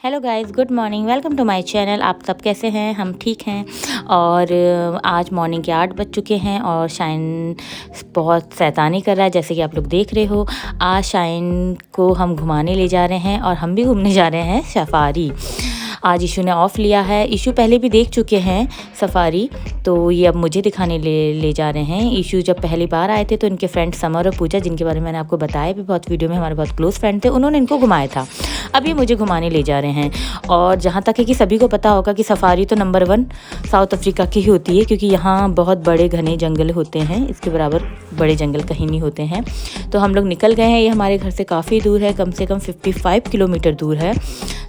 Hello guys, good morning, welcome to my channel. आप सब कैसे हैं? हम ठीक हैं। और आज मॉर्निंग के 8 बज चुके हैं और शाइन बहुत शैतानी कर रहा है, जैसे कि आप लोग देख रहे हो। आज शाइन को हम घुमाने ले जा रहे हैं और हम भी घूमने जा रहे हैं सफारी। आज ईशू ने ऑफ़ लिया है। ईशू पहले भी देख चुके हैं सफारी, तो ये अब मुझे दिखाने ले जा रहे हैं। ईशू जब पहली बार आए थे तो इनके फ्रेंड समर और पूजा, जिनके बारे में मैंने आपको बताया भी बहुत वीडियो में, हमारे बहुत क्लोज़ फ्रेंड थे, उन्होंने इनको घुमाया था। अब ये मुझे घुमाने ले जा रहे हैं। और जहाँ तक है कि सभी को पता होगा कि सफारी तो नंबर 1 साउथ अफ्रीका की ही होती है, क्योंकि यहाँ बहुत बड़े घने जंगल होते हैं। इसके बराबर बड़े जंगल कहीं नहीं होते हैं। तो हम लोग निकल गए हैं। ये हमारे घर से काफ़ी दूर है, कम से कम 55 किलोमीटर दूर है।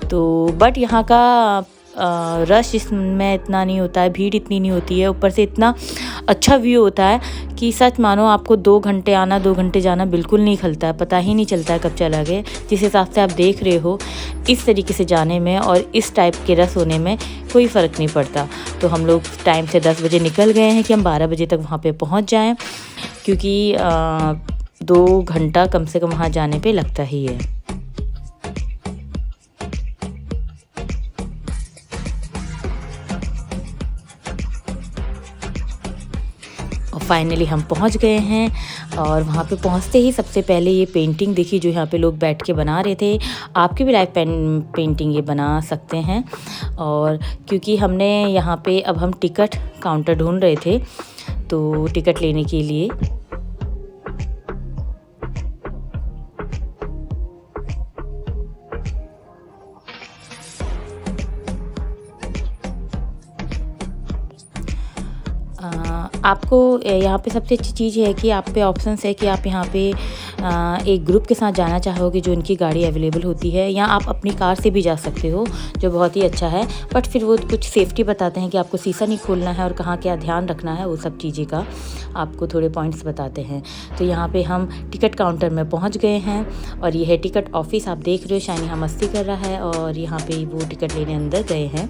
तो बट यहाँ का रश इसमें इतना नहीं होता है, भीड़ इतनी नहीं होती है। ऊपर से इतना अच्छा व्यू होता है कि सच मानो आपको 2 घंटे आना 2 घंटे जाना बिल्कुल नहीं खलता है, पता ही नहीं चलता है कब चला गए। जिस हिसाब से आप देख रहे हो, इस तरीके से जाने में और इस टाइप के रस होने में कोई फ़र्क नहीं पड़ता। तो हम लोग टाइम से 10 बजे निकल गए हैं कि हम 12 बजे तक वहाँ पे पहुँच जाएँ, क्योंकि 2 घंटा कम से कम वहाँ जाने पे लगता ही है। और फाइनली हम पहुंच गए हैं। और वहाँ पे पहुँचते ही सबसे पहले ये पेंटिंग देखी जो यहाँ पे लोग बैठ के बना रहे थे। आपकी भी लाइव पेंटिंग ये बना सकते हैं। और क्योंकि हमने यहाँ पे अब हम टिकट काउंटर ढूंढ रहे थे, तो टिकट लेने के लिए आपको यहाँ पे सबसे अच्छी चीज़ है कि आप पे ऑप्शंस है कि आप यहाँ पे एक ग्रुप के साथ जाना चाहोगे जो उनकी गाड़ी अवेलेबल होती है, या आप अपनी कार से भी जा सकते हो, जो बहुत ही अच्छा है। बट फिर वो कुछ सेफ्टी बताते हैं कि आपको शीशा नहीं खोलना है और कहाँ क्या ध्यान रखना है, वो सब चीज़ें का आपको थोड़े पॉइंट्स बताते हैं। तो यहाँ पे हम टिकट काउंटर में पहुँच गए हैं और ये है टिकट ऑफिस। आप देख रहे हो शाइन यहाँ मस्ती कर रहा है और यहाँ पे वो टिकट लेने अंदर गए हैं।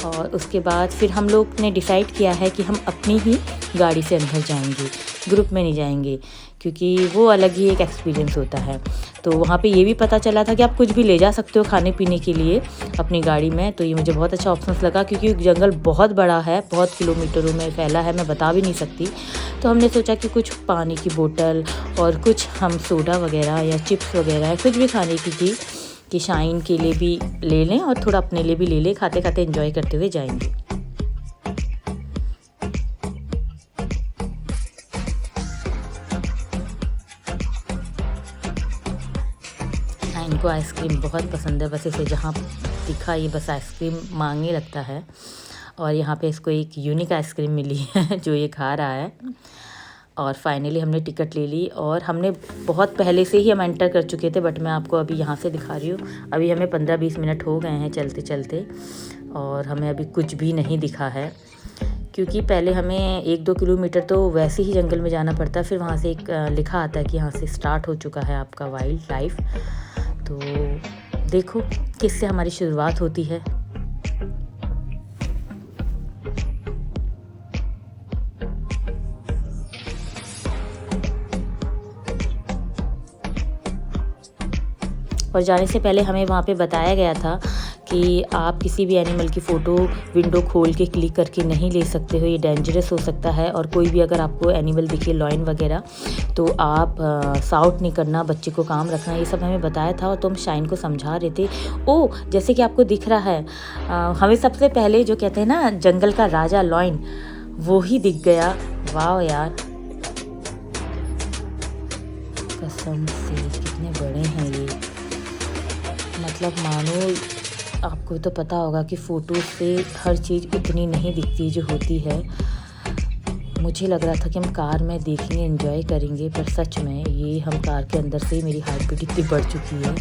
और उसके बाद फिर हम लोग ने डिसाइड किया है कि हम अपनी ही गाड़ी से अंदर जाएंगे, ग्रुप में नहीं जाएंगे, क्योंकि वो अलग ही एक एक्सपीरियंस होता है। तो वहाँ पे ये भी पता चला था कि आप कुछ भी ले जा सकते हो खाने पीने के लिए अपनी गाड़ी में। तो ये मुझे बहुत अच्छा ऑप्शन लगा, क्योंकि जंगल बहुत बड़ा है, बहुत किलोमीटरों में फैला है, मैं बता भी नहीं सकती। तो हमने सोचा कि कुछ पानी की बोतल और कुछ हम सोडा वगैरह या चिप्स वगैरह कुछ भी खाने की चीज़ कि शाइन के लिए भी ले लें और थोड़ा अपने लिए भी ले लें, खाते खाते एंजॉय करते हुए जाएंगे। शाइन को आइसक्रीम बहुत पसंद है, बस इसे जहाँ दिखा ये बस आइसक्रीम मांगने लगता है। और यहाँ पे इसको एक यूनिक आइसक्रीम मिली है जो ये खा रहा है। और फाइनली हमने टिकट ले ली और हमने बहुत पहले से ही हम एंटर कर चुके थे, बट मैं आपको अभी यहाँ से दिखा रही हूँ। अभी हमें 15-20 मिनट हो गए हैं चलते चलते और हमें अभी कुछ भी नहीं दिखा है, क्योंकि पहले हमें 1-2 किलोमीटर तो वैसे ही जंगल में जाना पड़ता है। फिर वहाँ से एक लिखा आता है कि यहाँ से स्टार्ट हो चुका है आपका वाइल्ड लाइफ। तो देखो किससे हमारी शुरुआत होती है। और जाने से पहले हमें वहाँ पे बताया गया था कि आप किसी भी एनिमल की फ़ोटो विंडो खोल के क्लिक करके नहीं ले सकते हो, ये डेंजरस हो सकता है। और कोई भी अगर आपको एनिमल दिखे, लॉयन वगैरह, तो आप साउट नहीं करना, बच्चे को काम रखना, ये सब हमें बताया था। और तो हम शाइन को समझा रहे थे। जैसे कि आपको दिख रहा है, हमें सबसे पहले जो कहते हैं ना जंगल का राजा लॉयन, वो ही दिख गया। वाह यार, कसम से कितने बड़े हैं ये। मतलब मानो आपको तो पता होगा कि फ़ोटो से हर चीज़ इतनी नहीं दिखती जो होती है। मुझे लग रहा था कि हम कार में देखेंगे, एंजॉय करेंगे, पर सच में ये हम कार के अंदर से ही मेरी हार्ट बीट इतनी बढ़ चुकी है।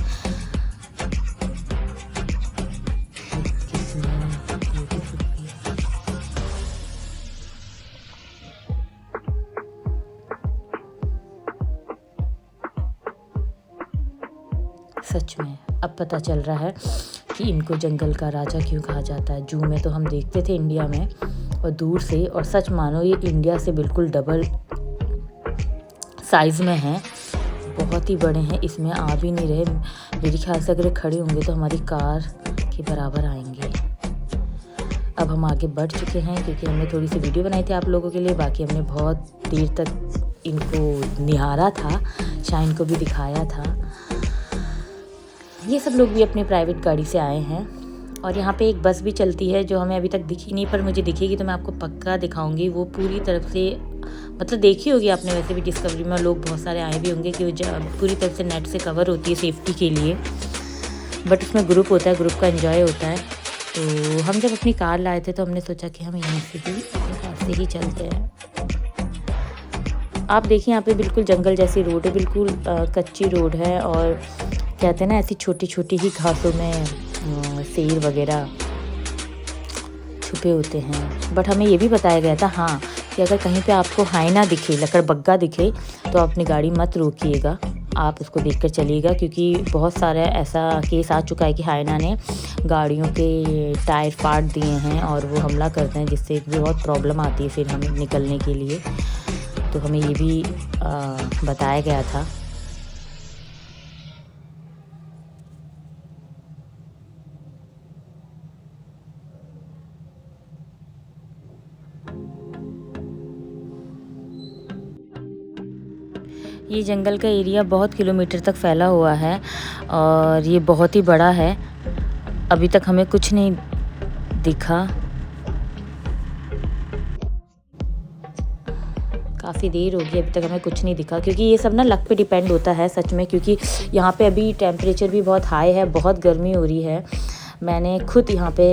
सच में अब पता चल रहा है कि इनको जंगल का राजा क्यों कहा जाता है। जू में तो हम देखते थे इंडिया में और दूर से, और सच मानो ये इंडिया से बिल्कुल डबल साइज़ में है। बहुत ही बड़े हैं, इसमें आ भी नहीं रहे। मेरे ख्याल से अगर खड़े होंगे तो हमारी कार के बराबर आएंगे। अब हम आगे बढ़ चुके हैं क्योंकि हमने थोड़ी सी वीडियो बनाई थी आप लोगों के लिए। बाकी हमने बहुत देर तक इनको निहारा था, शाइन को भी दिखाया था। ये सब लोग भी अपनी प्राइवेट गाड़ी से आए हैं। और यहाँ पे एक बस भी चलती है जो हमें अभी तक दिखी नहीं, पर मुझे दिखेगी तो मैं आपको पक्का दिखाऊंगी। वो पूरी तरफ से, मतलब देखी होगी आपने वैसे भी डिस्कवरी में, लोग बहुत सारे आए भी होंगे कि वो पूरी तरफ से नेट से कवर होती है सेफ्टी के लिए। बट उसमें ग्रुप होता है, ग्रुप का एंजॉय होता है। तो हम जब अपनी कार लाए थे तो हमने सोचा कि हम यहीं से ही अपनी कार से ही चलते हैं। आप देखिए यहाँ पे बिल्कुल जंगल जैसी रोड है, बिल्कुल कच्ची रोड है। और कहते हैं ना, ऐसी छोटी छोटी ही घासों में शेर वगैरह छुपे होते हैं। बट हमें ये भी बताया गया था हाँ, कि अगर कहीं पे आपको हाइना दिखे, लकड़बग्गा दिखे, तो अपनी गाड़ी मत रोकिएगा, आप उसको देखकर चलिएगा। क्योंकि बहुत सारा ऐसा केस आ चुका है कि हाइना ने गाड़ियों के टायर फाड़ दिए हैं और वो हमला करते हैं, जिससे बहुत प्रॉब्लम आती है फिर हमें निकलने के लिए। तो हमें ये भी बताया गया था। ये जंगल का एरिया बहुत किलोमीटर तक फैला हुआ है और ये बहुत ही बड़ा है। अभी तक हमें कुछ नहीं दिखा, काफ़ी देर होगी, अभी तक हमें कुछ नहीं दिखा। क्योंकि ये सब ना लक पे डिपेंड होता है सच में। क्योंकि यहाँ पे अभी टेम्परेचर भी बहुत हाई है, बहुत गर्मी हो रही है। मैंने खुद यहाँ पे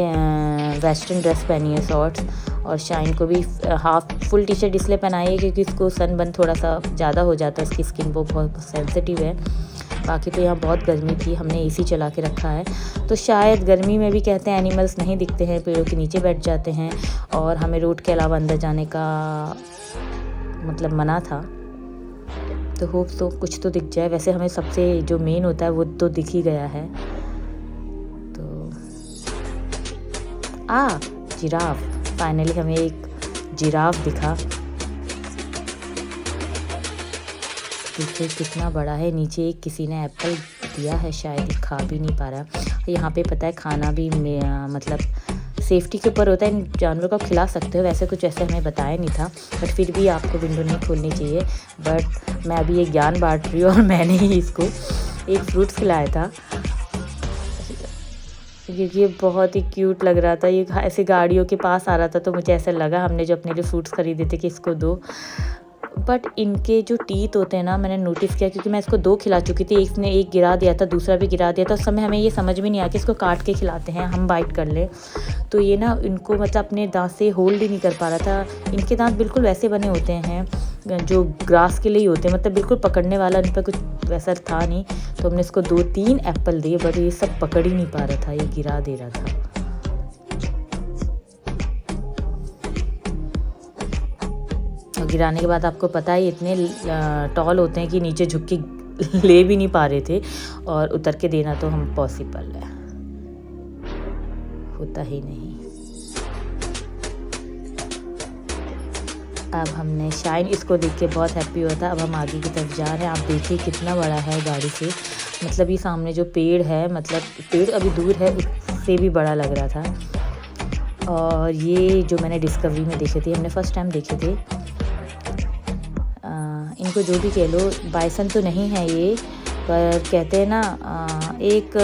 वेस्टर्न ड्रेस पहनी है, शॉर्ट्स, और शाइन को भी हाफ फुल टी शर्ट इसलिए पहनाई है क्योंकि इसको सनबर्न थोड़ा सा ज़्यादा हो जाता है, इसकी स्किन वो बहुत सेंसिटिव है। बाकी तो यहाँ बहुत गर्मी थी, हमने एसी चला के रखा है। तो शायद गर्मी में भी कहते हैं एनिमल्स नहीं दिखते हैं, पेड़ों के नीचे बैठ जाते हैं और हमें रोड के अलावा अंदर जाने का मतलब मना था। तो होप तो कुछ तो दिख जाए। वैसे हमें सबसे जो मेन होता है वो तो दिख ही गया है। तो जिराफ, फाइनली हमें एक जिराफ दिखा। देखिए कितना बड़ा है। नीचे एक किसी ने एप्पल दिया है, शायद खा भी नहीं पा रहा। यहाँ पे पता है खाना भी मतलब सेफ्टी के ऊपर होता है, इन जानवरों को खिला सकते हो। वैसे कुछ ऐसे हमें बताया नहीं था, बट फिर भी आपको विंडो नहीं खोलनी चाहिए। बट मैं अभी ये ज्ञान बांट रही हूँ और मैंने ही इसको एक फ्रूट्स खिलाया था क्योंकि ये बहुत ही क्यूट लग रहा था। ये ऐसे गाड़ियों के पास आ रहा था तो मुझे ऐसा लगा हमने जो अपने लिए फ्रूट्स खरीदे थे कि इसको दो। बट इनके जो टीथ होते हैं ना, मैंने नोटिस किया क्योंकि मैं इसको 2 खिला चुकी थी। एक ने एक गिरा दिया था, दूसरा भी गिरा दिया था। उस समय हमें ये समझ में नहीं आया कि इसको काट के खिलाते हैं, हम बाइट कर लें। तो ये ना इनको मतलब अपने दांत से होल्ड ही नहीं कर पा रहा था। इनके दांत बिल्कुल वैसे बने होते हैं जो ग्रास के लिए ही होते हैं, मतलब बिल्कुल पकड़ने वाला इन पर कुछ वैसा था नहीं। तो हमने इसको 2-3 एप्पल दिए, बट ये सब पकड़ ही नहीं पा रहा था, ये गिरा दे रहा था। और गिराने के बाद आपको पता है इतने टॉल होते हैं कि नीचे झुक के ले भी नहीं पा रहे थे, और उतर के देना तो हम पॉसिबल है, होता ही नहीं। अब हमने शाइन इसको देख के बहुत हैप्पी हुआ था। अब हम आगे की तरफ जा रहे हैं। आप देखिए कितना बड़ा है गाड़ी से, मतलब ये सामने जो पेड़ है, मतलब पेड़ अभी दूर है, उससे भी बड़ा लग रहा था। और ये जो मैंने डिस्कवरी में देखे थे, हमने फर्स्ट टाइम देखे थे। इनको जो भी कह लो, बाइसन तो नहीं है ये, पर कहते हैं ना एक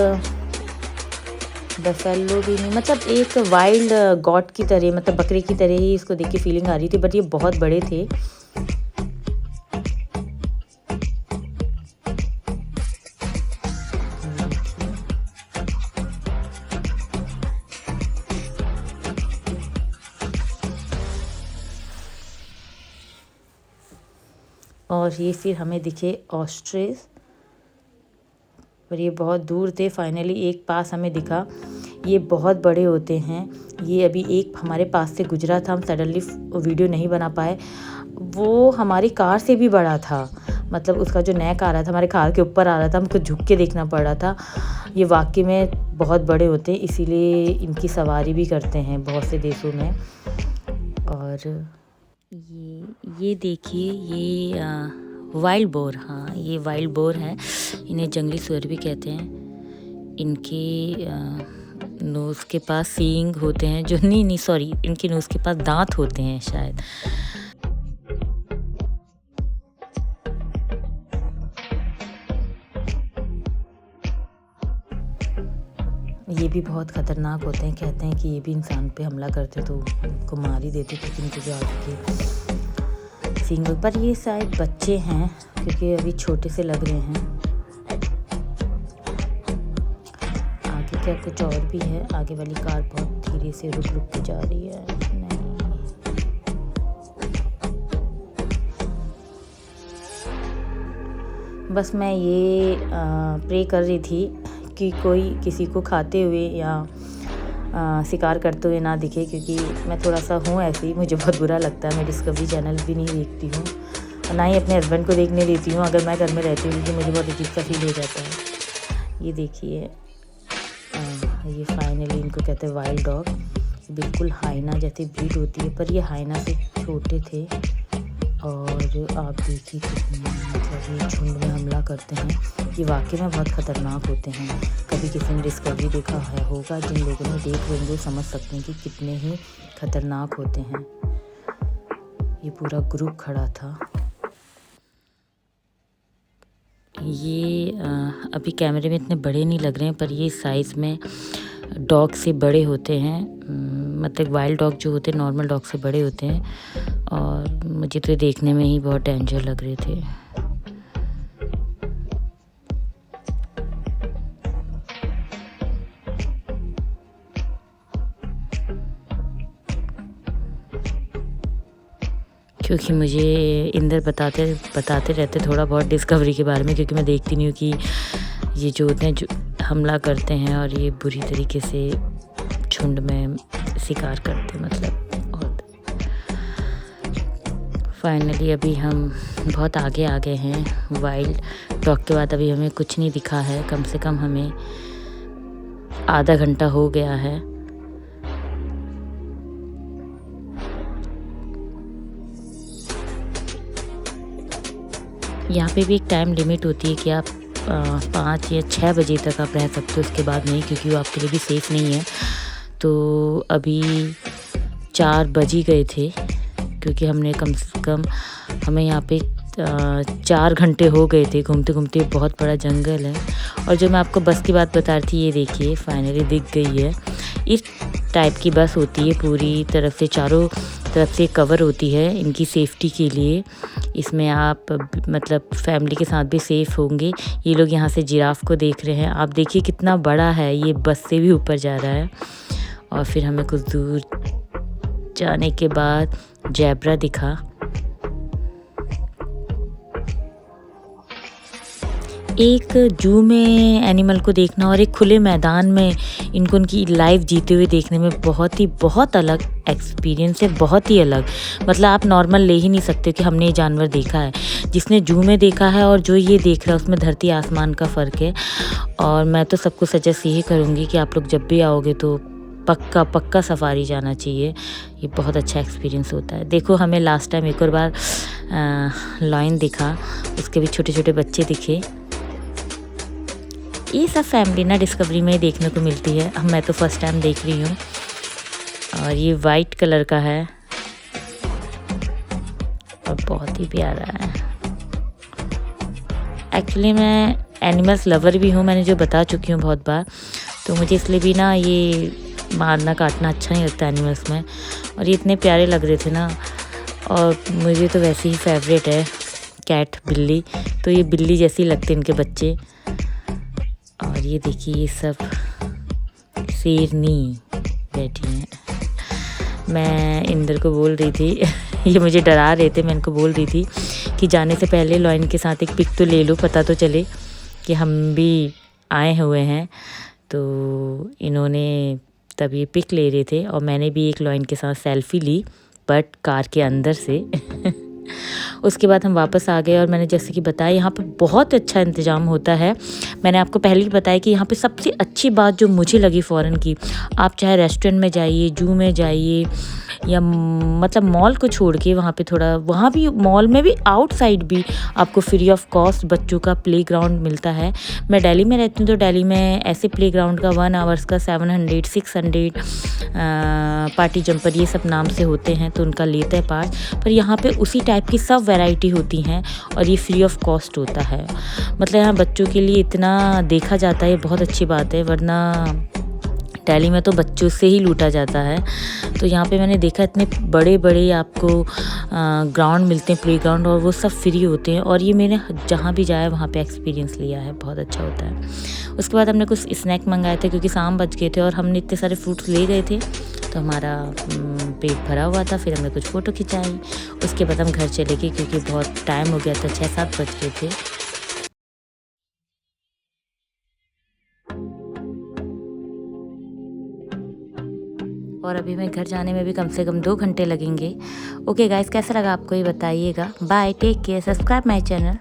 बफेलो भी नहीं, मतलब एक वाइल्ड गॉट की तरह, मतलब बकरे की तरह ही इसको देख के फीलिंग आ रही थी। बट ये बहुत बड़े थे। और ये फिर हमें दिखे ऑस्ट्रिच, पर ये बहुत दूर थे। फाइनली एक पास हमें दिखा। ये बहुत बड़े होते हैं। ये अभी एक हमारे पास से गुजरा था, हम सडनली वीडियो नहीं बना पाए। वो हमारी कार से भी बड़ा था, मतलब उसका जो नेक आ रहा था हमारे कार के ऊपर आ रहा था, हमको झुक के देखना पड़ रहा था। ये वाकई में बहुत बड़े होते हैं, इसीलिए इनकी सवारी भी करते हैं बहुत से देशों में। और ये देखिए, ये वाइल्ड बोर, हाँ ये वाइल्ड बोर है, इन्हें जंगली सुअर भी कहते हैं। इनके नोज़ के पास सींग होते हैं, जो नहीं सॉरी, इनके नोज़ के पास दांत होते हैं शायद। ये भी बहुत ख़तरनाक होते हैं, कहते हैं कि ये भी इंसान पे हमला करते तो उनको मार ही देते, क्योंकि इनके जो आगे के सींग, पर ये शायद बच्चे हैं क्योंकि अभी छोटे से लग रहे हैं। आगे क्या कुछ और भी है, आगे वाली कार बहुत धीरे से रुक के जा रही है। नहीं, बस मैं ये प्रे कर रही थी कि कोई किसी को खाते हुए या शिकार करते हुए ना दिखे, क्योंकि मैं थोड़ा सा हूँ ऐसी, मुझे बहुत बुरा लगता है। मैं डिस्कवरी चैनल भी नहीं देखती हूँ और ना ही अपने हस्बैंड को देखने देती हूँ अगर मैं घर में रहती हूँ, क्योंकि मुझे बहुत अजीब सा फील हो जाता है। ये देखिए, ये फाइनली इनको कहते हैं वाइल्ड डॉग। बिल्कुल हाइना जैसी ब्रीड होती है, पर ये हाइना से छोटे थे। और आप देखिए कितने मतलब ये झुंड में हमला करते हैं, ये वाकई में बहुत ख़तरनाक होते हैं। कभी किसी ने डिस्कवरी देखा है होगा, जिन लोगों ने देख लेंगे वो समझ सकते हैं कि कितने ही ख़तरनाक होते हैं। ये पूरा ग्रुप खड़ा था। ये अभी कैमरे में इतने बड़े नहीं लग रहे हैं, पर ये साइज़ में डॉग से बड़े होते हैं। मतलब वाइल्ड डॉग जो होते हैं नॉर्मल डॉग से बड़े होते हैं, और मुझे तो देखने में ही बहुत डेंजर लग रहे थे। क्योंकि मुझे इंदर बताते रहते थोड़ा बहुत डिस्कवरी के बारे में, क्योंकि मैं देखती नहीं हूँ कि ये जो होते हैं जो हमला करते हैं और ये बुरी तरीके से झुंड में शिकार करते हैं, मतलब। और फाइनली अभी हम बहुत आगे आ गए हैं। वाइल्ड डॉग के बाद अभी हमें कुछ नहीं दिखा है, कम से कम हमें आधा घंटा हो गया है। यहाँ पे भी एक टाइम लिमिट होती है कि आप 5 या 6 बजे तक आप रह सकते हो, उसके बाद नहीं, क्योंकि वो आपके लिए भी सेफ़ नहीं है। तो अभी 4 बज ही गए थे, क्योंकि हमने कम से कम हमें यहाँ पे 4 घंटे हो गए थे घूमते घूमते। बहुत बड़ा जंगल है। और जो मैं आपको बस की बात बता रही थी, ये देखिए फाइनली दिख गई है। इस टाइप की बस होती है, पूरी तरफ से चारों तरफ से कवर होती है इनकी सेफ्टी के लिए। इसमें आप मतलब फैमिली के साथ भी सेफ़ होंगे। ये लोग यहाँ से जिराफ को देख रहे हैं, आप देखिए कितना बड़ा है, ये बस से भी ऊपर जा रहा है। और फिर हमें कुछ दूर जाने के बाद ज़ेब्रा दिखा। एक जू में एनिमल को देखना और एक खुले मैदान में इनको उनकी लाइफ जीते हुए देखने में बहुत अलग एक्सपीरियंस है, बहुत ही अलग। मतलब आप नॉर्मल ले ही नहीं सकते कि हमने ये जानवर देखा है। जिसने जू में देखा है और जो ये देख रहा है, उसमें धरती आसमान का फ़र्क है। और मैं तो सबको सजेस्ट यही करूँगी कि आप लोग जब भी आओगे तो पक्का सफारी जाना चाहिए। ये बहुत अच्छा एक्सपीरियंस होता है। देखो हमें लास्ट टाइम एक और बार लायन दिखा, उसके भी छोटे छोटे बच्चे दिखे। ये सब फैमिली ना डिस्कवरी में ही देखने को मिलती है। मैं तो फर्स्ट टाइम देख रही हूँ। और ये वाइट कलर का है और बहुत ही प्यारा है। एक्चुअली मैं एनिमल्स लवर भी हूँ, मैंने जो बता चुकी हूँ बहुत बार। तो मुझे इसलिए भी ना ये मारना काटना अच्छा नहीं लगता एनिमल्स में। और ये इतने प्यारे लग रहे थे ना। और मुझे तो वैसे ही फेवरेट है कैट, बिल्ली। तो ये बिल्ली जैसी लगते इनके बच्चे। और ये देखिए ये सब शेरनी बैठी हैं। मैं इंदर को बोल रही थी ये मुझे डरा रहे थे, मैं इनको बोल रही थी कि जाने से पहले लॉयन के साथ एक पिक तो ले लो, पता तो चले कि हम भी आए हुए हैं। तो इन्होंने तब ये पिक ले रहे थे और मैंने भी एक लॉयन के साथ सेल्फ़ी ली, बट कार के अंदर से उसके बाद हम वापस आ गए। और मैंने जैसे कि बताया यहाँ पे बहुत अच्छा इंतज़ाम होता है। मैंने आपको पहले ही बताया कि यहाँ पे सबसे अच्छी बात जो मुझे लगी फ़ॉरेन की, आप चाहे रेस्टोरेंट में जाइए, जू में जाइए या मतलब मॉल को छोड़ के वहाँ पे थोड़ा, वहाँ भी मॉल में भी आउटसाइड भी आपको फ्री ऑफ कॉस्ट बच्चों का प्लेग्राउंड मिलता है। मैं दिल्ली में रहती हूँ तो दिल्ली में ऐसे प्लेग्राउंड का 1 आवर्स का 700 600 पार्टी जंपर ये सब नाम से होते हैं, तो उनका लेते हैं पार्ट। पर यहाँ पे उसी टाइप की सब वैरायटी होती हैं और ये फ्री ऑफ कॉस्ट होता है। मतलब यहाँ बच्चों के लिए इतना देखा जाता है, बहुत अच्छी बात है, वरना दिल्ली में तो बच्चों से ही लूटा जाता है। तो यहाँ पे मैंने देखा इतने बड़े बड़े आपको ग्राउंड मिलते हैं, प्ले ग्राउंड, और वो सब फ्री होते हैं। और ये मैंने जहाँ भी जाया वहाँ पे एक्सपीरियंस लिया है, बहुत अच्छा होता है। उसके बाद हमने कुछ स्नैक मंगाए थे क्योंकि शाम बच गए थे और हमने इतने सारे फ्रूट्स ले गए थे तो हमारा पेट भरा हुआ था। फिर हमने कुछ फ़ोटो खिंचाई, उसके बाद हम घर चले गए क्योंकि बहुत टाइम हो गया था, 6-7 बज गए थे। और अभी मैं घर जाने में भी कम से कम 2 घंटे लगेंगे। ओके गाइस, कैसा लगा आपको ये बताइएगा। Bye, take care, subscribe my channel.